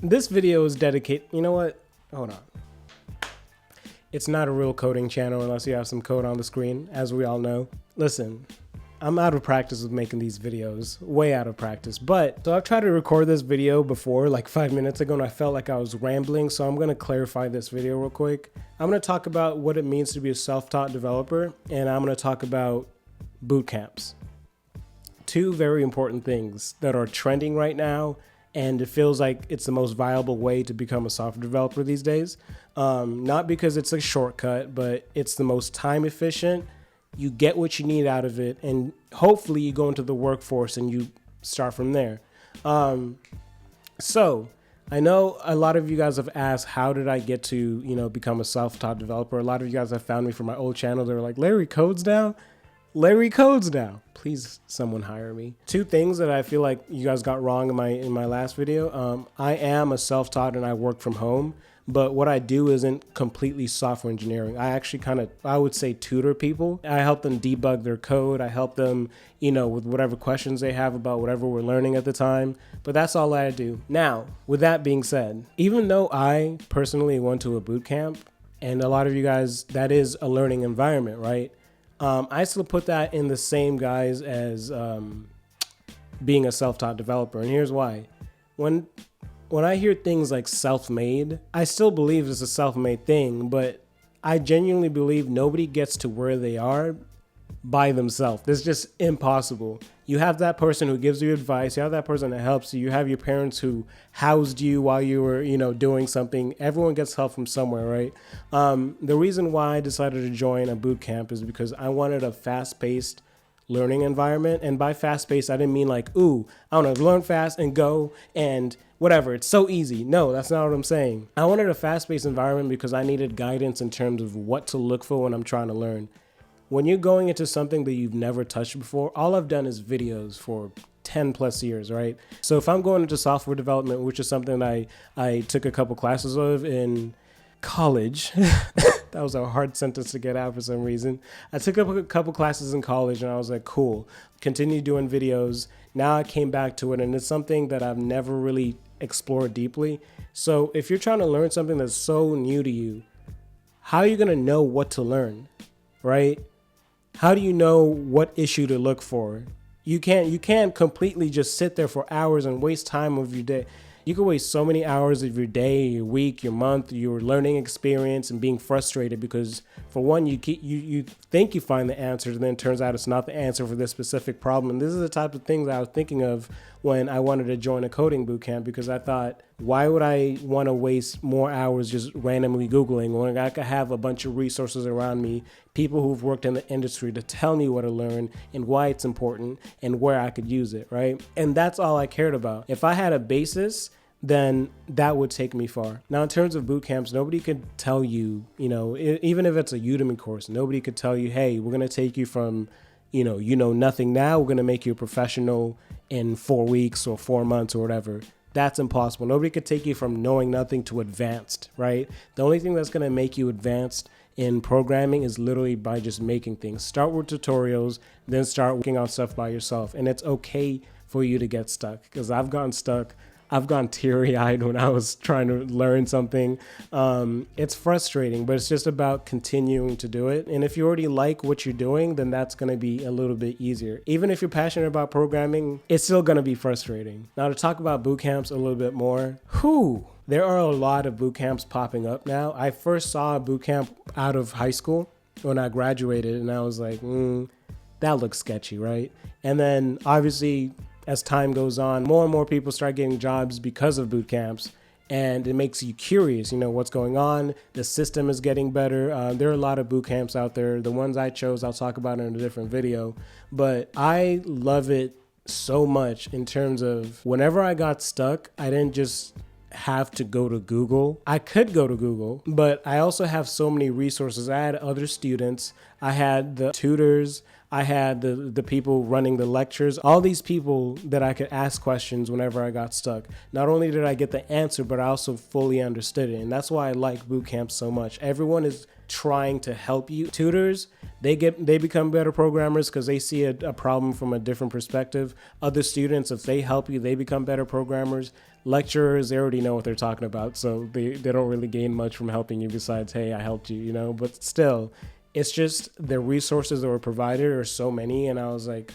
This video is dedicated, you know what? Hold on. It's not a real coding channel unless you have some code on the screen, as we all know. Listen, I'm out of practice with making these videos, way out of practice. But, so I've tried to record this video before, like 5 minutes ago, and I felt like I was rambling, so I'm gonna clarify this video real quick. I'm gonna talk about what it means to be a self-taught developer, and I'm gonna talk about boot camps. Two very important things that are trending right now, and it feels like it's the most viable way to become a software developer these days. Not because it's a shortcut, but it's the most time efficient. You get what you need out of it, and hopefully you go into the workforce and you start from there. So I know a lot of you guys have asked, how did I get to, become a self-taught developer? A lot of you guys have found me from my old channel. They were like, Larry codes now? Larry codes now. Please, someone hire me. Two things that I feel like you guys got wrong in my last video. I am a self-taught and I work from home, but what I do isn't completely software engineering. I actually I would say tutor people. I help them debug their code. I help them, with whatever questions they have about whatever we're learning at the time. But that's all I do. Now, with that being said, even though I personally went to a boot camp, and a lot of you guys, that is a learning environment, right? I still put that in the same guise as being a self-taught developer, and here's why. When I hear things like self-made, I still believe it's a self-made thing, but I genuinely believe nobody gets to where they are by themselves. It's just impossible. You have that person who gives you advice. You have that person that helps you. You have your parents who housed you while you were, doing something. Everyone gets help from somewhere, right? The reason why I decided to join a boot camp is because I wanted a fast-paced learning environment. And by fast-paced, I didn't mean like, ooh, I want to learn fast and go and whatever. It's so easy. No, that's not what I'm saying. I wanted a fast-paced environment because I needed guidance in terms of what to look for when I'm trying to learn. When you're going into something that you've never touched before, all I've done is videos for 10 plus years, right? So if I'm going into software development, which is something I took a couple classes of in college, that was a hard sentence to get out for some reason. I took up a couple classes in college and I was like, cool, continue doing videos. Now I came back to it and it's something that I've never really explored deeply. So if you're trying to learn something that's so new to you, how are you going to know what to learn, right? How do you know what issue to look for? You can't completely just sit there for hours and waste time of your day. You can waste so many hours of your day, your week, your month, your learning experience, and being frustrated because, for one, you think you find the answer, and then it turns out it's not the answer for this specific problem. And this is the type of things I was thinking of when I wanted to join a coding bootcamp, because I thought, why would I want to waste more hours just randomly Googling when I could have a bunch of resources around me, people who've worked in the industry to tell me what to learn and why it's important and where I could use it, right? And that's all I cared about. If I had a basis, then that would take me far. Now, in terms of boot camps, nobody could tell you, even if it's a Udemy course, nobody could tell you, hey, we're going to take you from, nothing now, we're going to make you a professional in 4 weeks or 4 months or whatever. That's impossible. Nobody could take you from knowing nothing to advanced, right? The only thing that's going to make you advanced in programming is literally by just making things. Start with tutorials, then start working on stuff by yourself. And it's okay for you to get stuck, because I've gotten stuck. I've gone teary-eyed when I was trying to learn something. It's frustrating, but it's just about continuing to do it. And if you already like what you're doing, then that's going to be a little bit easier. Even if you're passionate about programming, it's still going to be frustrating. Now, to talk about boot camps a little bit more, there are a lot of boot camps popping up now. I first saw a boot camp out of high school when I graduated, and I was like, that looks sketchy, right? And then obviously, as time goes on, more and more people start getting jobs because of boot camps, and it makes you curious, what's going on. The system is getting better. There are a lot of boot camps out there. The ones I chose, I'll talk about in a different video, but I love it so much in terms of whenever I got stuck, I didn't just have to go to Google. I could go to Google, but I also have so many resources. I had other students, I had the tutors, I had the people running the lectures, all these people that I could ask questions whenever I got stuck. Not only did I get the answer, but I also fully understood it. And that's why I like boot camps so much. Everyone is trying to help you. Tutors, they become better programmers because they see a problem from a different perspective. Other students, if they help you, they become better programmers. lecturers, they already know what they're talking about, so they don't really gain much from helping you besides, hey, I helped you, you know. But still, it's just the resources that were provided are so many, and I was like,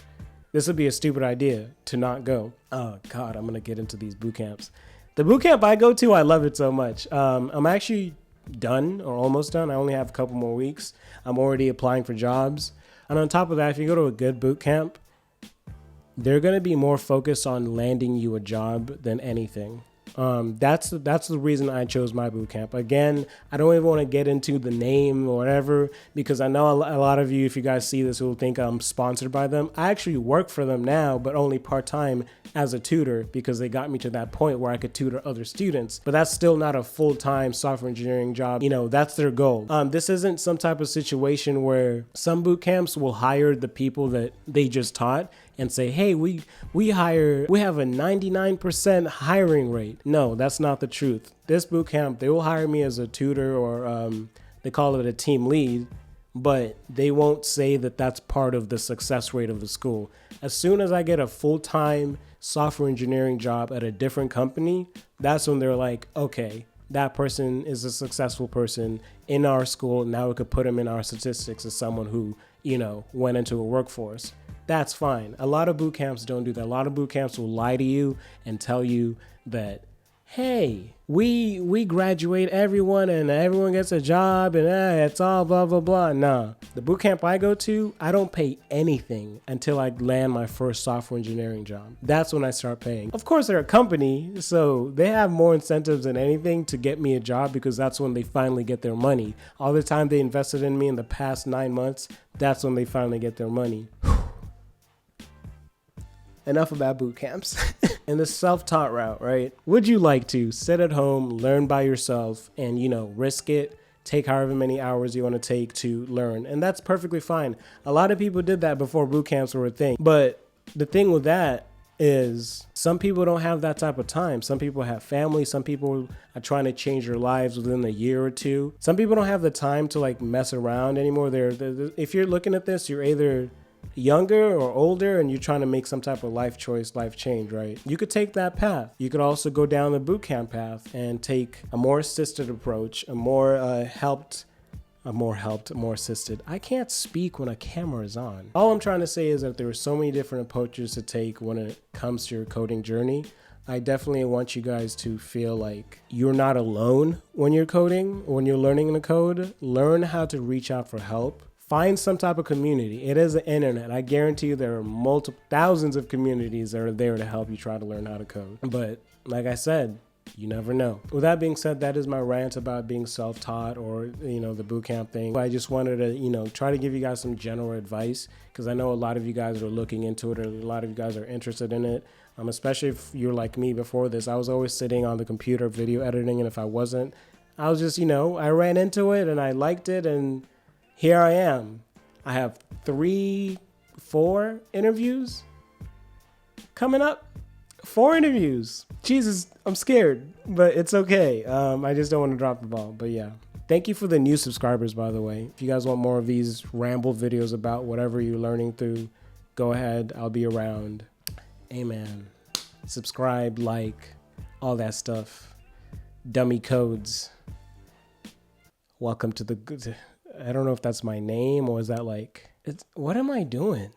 this would be a stupid idea to not go. Oh God, I'm gonna get into these boot camps. The boot camp I go to, I love it so much. I'm actually done or almost done. I only have a couple more weeks. I'm already applying for jobs. And on top of that, if you go to a good boot camp, they're going to be more focused on landing you a job than anything. That's the reason I chose my boot camp. Again, I don't even want to get into the name or whatever, because I know a lot of you, if you guys see this, will think I'm sponsored by them. I actually work for them now, but only part-time as a tutor, because they got me to that point where I could tutor other students. But that's still not a full-time software engineering job. You know, that's their goal. This isn't some type of situation where some boot camps will hire the people that they just taught and say, hey, we have a 99% hiring rate. No, that's not the truth. This boot camp, they will hire me as a tutor, or they call it a team lead, but they won't say that that's part of the success rate of the school. As soon as I get a full-time software engineering job at a different company, that's when they're like, okay, that person is a successful person in our school. Now we could put them in our statistics as someone who, you know, went into a workforce. That's fine. A lot of boot camps don't do that. A lot of boot camps will lie to you and tell you that, hey, we graduate everyone and everyone gets a job and it's all blah, blah, blah. Nah, the boot camp I go to, I don't pay anything until I land my first software engineering job. That's when I start paying. Of course, they're a company, so they have more incentives than anything to get me a job, because that's when they finally get their money. All the time they invested in me in the past 9 months, that's when they finally get their money. Enough about boot camps. In the self-taught route, right? Would you like to sit at home, learn by yourself, and, you know, risk it, take however many hours you want to take to learn? And that's perfectly fine. A lot of people did that before boot camps were a thing. But the thing with that is some people don't have that type of time. Some people have family. Some people are trying to change their lives within a year or two. Some people don't have the time to like mess around anymore. If you're looking at this, you're either younger or older and you're trying to make some type of life choice, life change, right? You could take that path. You could also go down the bootcamp path and take a more assisted approach, a more assisted. I can't speak when a camera is on. All I'm trying to say is that there are so many different approaches to take when it comes to your coding journey. I definitely want you guys to feel like you're not alone when you're coding, when you're learning the code. Learn how to reach out for help. Find some type of community. It is the internet. I guarantee you there are thousands of communities that are there to help you try to learn how to code. But like I said, you never know. With that being said, that is my rant about being self-taught, or, you know, the bootcamp thing. I just wanted to, you know, try to give you guys some general advice, because I know a lot of you guys are looking into it, or a lot of you guys are interested in it. Especially if you're like me before this. I was always sitting on the computer video editing, and if I wasn't, I was just, you know, I ran into it and I liked it, and here I am. I have 4 interviews coming up. 4 interviews. Jesus, I'm scared, but it's okay. I just don't want to drop the ball. But yeah, thank you for the new subscribers, by the way. If you guys want more of these ramble videos about whatever you're learning through, go ahead. I'll be around. Amen. Subscribe, like, all that stuff. Dummy codes. Welcome to the... I don't know if that's my name, or is that like... what am I doing?